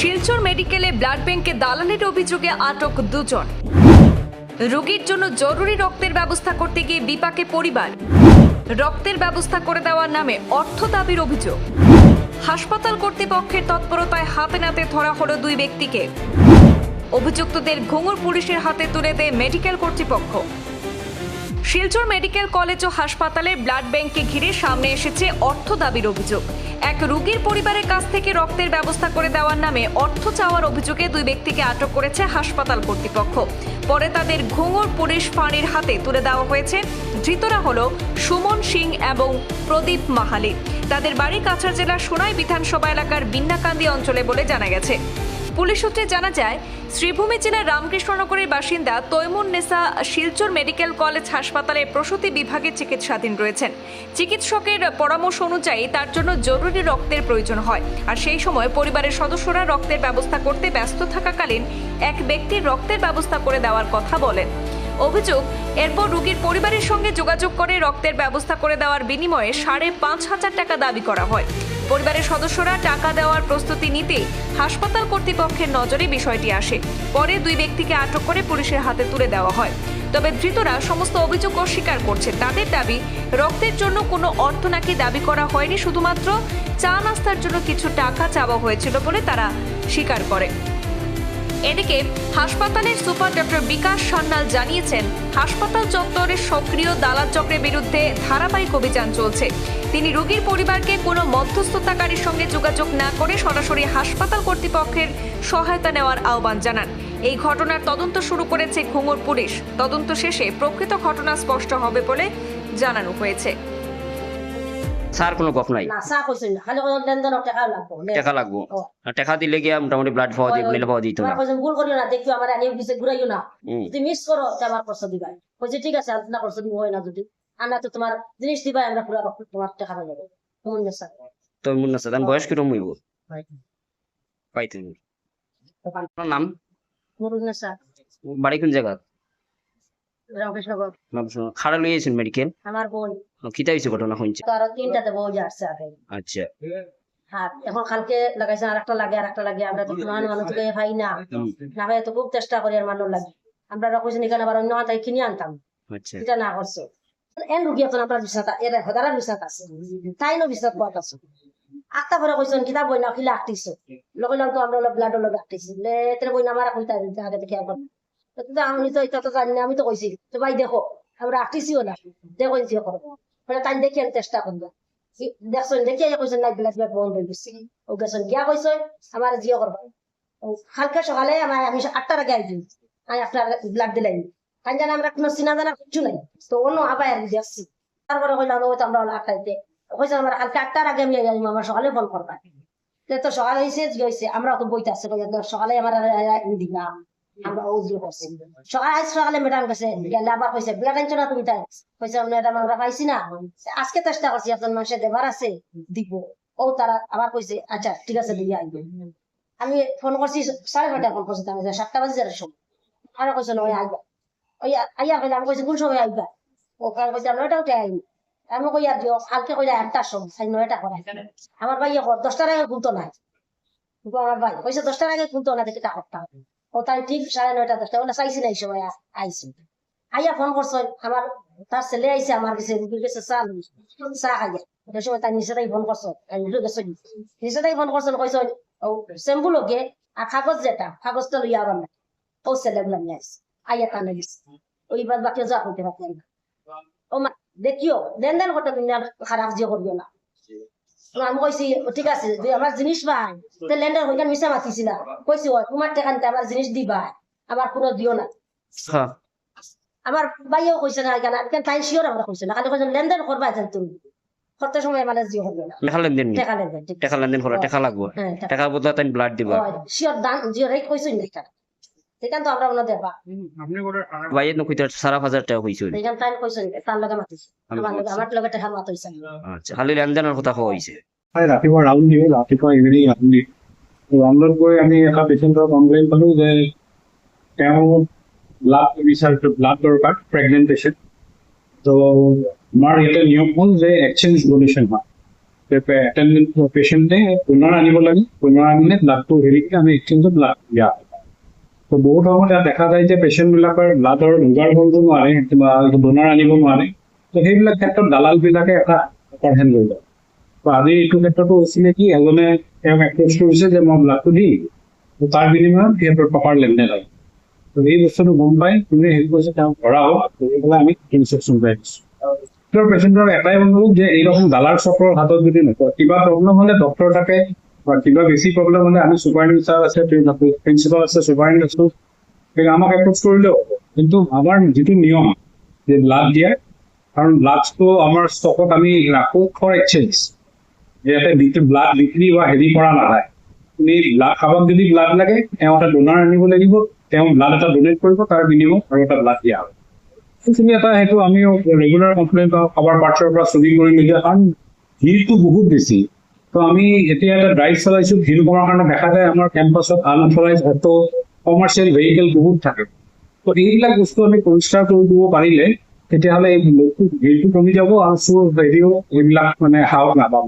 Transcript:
শিলচর মেডিকেলে ব্লাড ব্যাংকে দালালির অভিযোগে আটক দুজন। রোগীর জন্য জরুরি রক্তের ব্যবস্থা করতে গিয়ে বিপাকে পরিবার। রক্তের ব্যবস্থা করে দেওয়ার নামে অর্থ দাবির অভিযোগ। হাসপাতাল কর্তৃপক্ষের তৎপরতায় হাতে নাতে ধরা হলো দুই ব্যক্তিকে। অভিযুক্তদের ঘুঙুর পুলিশের হাতে তুলে দেয় মেডিকেল কর্তৃপক্ষ। শিলচর মেডিকেল কলেজ ও হাসপাতালের ব্লাড ব্যাংককে ঘিরে সামনে এসেছে অর্থ দাবির অভিযোগ। এক রোগীর পরিবারের কাছ থেকে রক্তের ব্যবস্থা করে দেওয়ার নামে অর্থ চাওয়ার অভিযোগে দুই ব্যক্তিকে আটক করেছে হাসপাতাল কর্তৃপক্ষ। পরে তাদের ঘুঙুর পুলিশ ফাঁড়ির হাতে তুলে দেওয়া হয়েছে। ধৃতরা হলো সুমন সিং এবং প্রদীপ মাহালি। তাদের বাড়ি কাছাড় জেলার সোনাই বিধানসভা এলাকার বিন্নাকান্দি অঞ্চলে বলে জানা গেছে। পুলিশ সূত্রে জানা যায়, শ্রীভূমি জেলার রামকৃষ্ণনগরের বাসিন্দা তৈমুন নেসা শিলচর মেডিকেল কলেজ হাসপাতালের প্রসূতি বিভাগে চিকিৎসাধীন রয়েছেন। চিকিৎসকের পরামর্শ অনুযায়ী তার জন্য জরুরি রক্তের প্রয়োজন হয়, আর সেই সময় পরিবারের সদস্যরা রক্তের ব্যবস্থা করতে ব্যস্ত থাকাকালীন এক ব্যক্তির রক্তের ব্যবস্থা করে দেওয়ার কথা বলেন। অভিযোগ, এরপর রোগীর পরিবারের সঙ্গে যোগাযোগ করে রক্তের ব্যবস্থা করে দেওয়ার বিনিময়ে 5,500 টাকা দাবি করা হয়। পরিবারের সদস্যরা টাকা দেওয়ার প্রস্তুতি নিতে হাসপাতাল কর্তৃপক্ষের নজরে বিষয়টি আসে। পরে দুই ব্যক্তিকে আটক করে পুলিশের হাতে তুলে দেওয়া হয়। তবে ধৃতরা সমস্ত অভিযোগ অস্বীকার করছে। তাদের দাবি, রক্তের জন্য কোনো অর্থ নাকি দাবি করা হয়নি, শুধুমাত্র চা নাস্তার জন্য কিছু টাকা চাওয়া হয়েছিল বলে তারা স্বীকার করে। এদিকে হাসপাতালের সুপার ডক্টর বিকাশ সান্যাল জানিয়েছেন, হাসপাতাল চত্বরের সক্রিয় দালাল চক্রের বিরুদ্ধে ধারাবাহিক অভিযান চলছে। তিনি রোগীর পরিবারকে কোনো মধ্যস্থতাকারীর সঙ্গে যোগাযোগ না করে সরাসরি হাসপাতাল কর্তৃপক্ষের সহায়তা নেওয়ার আহ্বান জানান। এই ঘটনার তদন্ত শুরু করেছে ঘুঙুর পুলিশ। তদন্ত শেষে প্রকৃত ঘটনা স্পষ্ট হবে বলে জানানো হয়েছে। স্যার কোনো গপ নাই না চা কইছেন না, খালি কইছেন লেনদেন টাকা লাগবো টাকা লাগবো। টাকা দিলে গিয়া মোটামুটি ব্লাড পাওয়া যায়, নিলে পাওয়া দিত না। কইছেন ভুল করিও না, দেখিও আমার আনিও কিছু ঘুরাইও না, যদি মিস করো তা আমার কষ্ট দিবা। কইছে ঠিক আছে, না কষ্ট দিব হয় না, যদি আমরা তো তোমার জিনিস দিবা, আমরা পুরো তোমার টাকা পাবো। কেমন গেছে তো মন আছে দাম বয়স কিরকম হইব? পাইতে আপনার নাম? মরুনা স্যার, বাড়ি কোন জায়গা? রামকৃষ্ণনগর। খাড়া লই আইছেন মেডিকেল? আমার বোন কিতা হইছে ঘটনা শুনছে? তো আর তিনটাতে বউ যাচ্ছে আগে। আচ্ছা, হ্যাঁ এখন কালকে লাগাইছে, আরেকটা লাগে, আমরা তো মানুষ ভাই না না ভাই, তো খুব চেষ্টা করি আর মানুষ লাগে। আমরা কইছেন এখানে আবার অন্য হাতে কিনে আনতাম, আচ্ছা এটা না করছে। এন রুগী এখন আপনার বিছানা এর হদারা বিছানা আছে, তাই নো বিছানা পাওয়া আছে। আটটা করে কইছেন কিতাব বই না খিলে আটটিছে, লগে তো আমরা ব্লাড লগে আটটিছি লে তেরে বই না মারা কইতা দিতে আগে দেখে এখন তো আমি তো এটা তো জানি না। আমি তো কইছি তো ভাই দেখো আমরা আটটিছিও না, দেখো যে করো মানে তাই দেখি আমি চেষ্টা করবো। দেখছেন দেখি কইছেন না ব্লাড ব্যাগ বন্ধ হয়ে গেছে। ও গেছেন গিয়া কইছেন আমার জিও করবা। কালকে সকালে আমি 8টার আগে আইছি, আমি আপনার ব্লাড দিলাই কারণ জানা আমরা কোনো চিনা জানা কিছু নাই, তো অন্য আবার আসছি। তারপরে কইলাম ওইটা আমরা 8টাইতে কইছে আমার কালকে 8টার আগে আমি আমার সকালে ফোন করবা। তো সকাল হয়েছে যে হয়েছে, আমরা তো বইতে আসছে সকালে আমার দিক না, আমরা ওজু করছি সকালে ম্যাডাম কাছে গেলে আবার কইছে ব্লাড আনছো না তুমি? তাই কইছে ম্যাডাম আমরা পাইছি না, আজকে চেষ্টা করছি একজন মানুষের দেবার আছে দিব। ও তারা আবার কইছে আচ্ছা ঠিক আছে দিয়ে আইবে। আমি ফোন করছি 6:30 ফোন করছি, আমি 7টা বাজে যাওয়ার সময়। আর কইছে নয় আইবা, ওই আইয়া কইলে আমি কইছি কোন সময় আইবা? ও কাল কইছে 9টাও আইবি। আমি কই আর দিও কালকে কইলে 8টার সময়, 9টা করে আমার ভাই 10টার আগে খুলতো না। আমার ভাই কইছে 10টার আগে খুলতো না, দেখে টা করতাম। ও তাই ঠিক 9:30 10টা ওনা চাইছি না এই সময় আইছি। আইয়া ফোন করছে আমার তার ছেলে আইছে আমার কাছে, রুগীর কাছে চা খাইয়া ওই সময় তাই নিচে তাই ফোন করছো, নিচে তাই ফোন করছেন কইছ ও শ্যাম্পু লোকে আর কাগজ যেটা কাগজটা লইয়া আবার না। ও ছেলেগুলা নিয়ে আসছে আইয়া টানে দিচ্ছে, ওই বাদ বাকি যা করতে পারতেন না। ও মা দেখিও লেনদেন করতে খারাপ জিও করিও না। আমি কইছি ঠিক আছে আমার জিনিস ভাই তো লেন্ডার হইকান মিশা মাতিছি না, কইছি তোমার টাকা নিতে আমার জিনিস দিবা, আবার কোনো দিও না। আমার ভাইও কইছে না কেন তাই শিওর আমরা কইছে না, খালি কইছেন লেনদেন করবা যেন তুমি করতে সময় মানে জিও করবে না। টাকা লেনদেন টাকা লেনদেন করলে টাকা লাগবে, টাকা বদলা তাই ব্লাড দিবা শিওর দান জিও রেই কইছেন না টাকা সেখান তো আমরা ওনা দেবা। আপনি করে ভাইয়ের ন কইতে 5,500 টাকা হইছে, সেখান তাই কইছেন তার লগে মাতিছে আমার লগে টাকা মাতাইছে। আচ্ছা খালি লেনদেনের কথা হইছে। ৰাতিপুৱা ৰাউণ্ড দিয়ে, ৰাতিপুৱা ইভিনিং ৰাউণ্ড দিয়ে। ৰাউণ্ডত গৈ আমি এটা পেচেণ্টৰ কমপ্লেইন পালোঁ যে তেওঁ ব্লাড দৰকাৰ, প্ৰেগনেণ্ট পেচেণ্ট। তো আমাৰ ইয়াতে নিয়ম হ'ল যে এক্সচেঞ্জ ডনেশ্যন হয়। পেচেণ্টে পুনৰ আনিব লাগে, পুনৰ আনিলে ব্লাডটো হেৰিকে আমি এক্সচেঞ্জত ব্লাড দিয়া হয়। তো বহুত সময়ত ইয়াত দেখা যায় যে পেচেণ্টবিলাকৰ ব্লাডৰ যোগাৰ কৰিব নোৱাৰে বা ডোনাৰ আনিব নোৱাৰে। তো সেইবিলাক ক্ষেত্ৰত দালালবিলাকে এটা অপাৰেশ্যন লৈ লয়। তো আজি এইটো ক্ষেত্ৰতো হৈছিলে কি এজনে তেওঁক এপ্ৰ'চ কৰিছে যে মই ব্লাডটো দিম, তো তাৰ বিনিময়ত সিহঁতৰ টকাৰ লেনদেন হয়। তো এই বস্তুটো গম পাই কোনে হেৰি কৰিছে তেওঁক ধৰা হ'ল, ধৰি পেলাই আমি ইনষ্ট্ৰাকশ্যন পাই দিছোঁ। পেচেণ্টৰ এটাই অনুৰোধ যে এইরকম দালাল চক্ৰৰ হাতত যদি নপৰে, কিবা প্ৰব্লেম হ'লে ডক্টৰ থাকে বা কিবা বেছি প্ৰব্লেম হ'লে আমি ছুপাৰিনটেণ্ডেণ্ট ছাৰ আছে, প্ৰিন্সিপাল আছে, ছুপাৰিনটেণ্ডেণ্ট আছোঁ, আমাক এপ্ৰ'চ কৰিলেও হ'ব। কিন্তু আমাৰ যিটো নিয়ম যে ব্লাড দিয়া, কাৰণ ব্লাডটো আমাৰ ষ্টকত আমি ৰাখোঁ ফৰ এক্সচেঞ্জ, ইয়াতে ব্লাড বিক্ৰী বা হেৰি কৰা নাযায়। তুমি ব্লাড কাৰোবাক যদি ব্লাড লাগে তেওঁ এটা ডোনাৰ আনিব লাগিব, তেওঁ ব্লাড এটা ডোনেট কৰিব, তাৰ বিনিময়ত আৰু এটা ব্লাড দিয়া হয়। সেইখিনি এটা সেইটো আমিও ৰেগুলাৰ কমপ্লেইন পাওঁ কাৰোবাৰ পাৰ্টছৰ পৰা চুৰি কৰি নিদিয়া, কাৰণ ভিৰটো বহুত বেছি। তো আমি এতিয়া এটা ড্ৰাইভ চলাইছোঁ, ভিৰ কমাৰ কাৰণে দেখা যায় আমাৰ কেম্পাছত আনঅথৰাইজ অটো, কমাৰ্চিয়েল ভেহিকেল বহুত থাকে। তো এইবিলাক বস্তু আমি পৰিষ্কাৰ কৰি দিব পাৰিলে তেতিয়াহ'লে এই ভিৰটো কমি যাব আৰু হেৰিও এইবিলাক মানে সাহস নাপাব।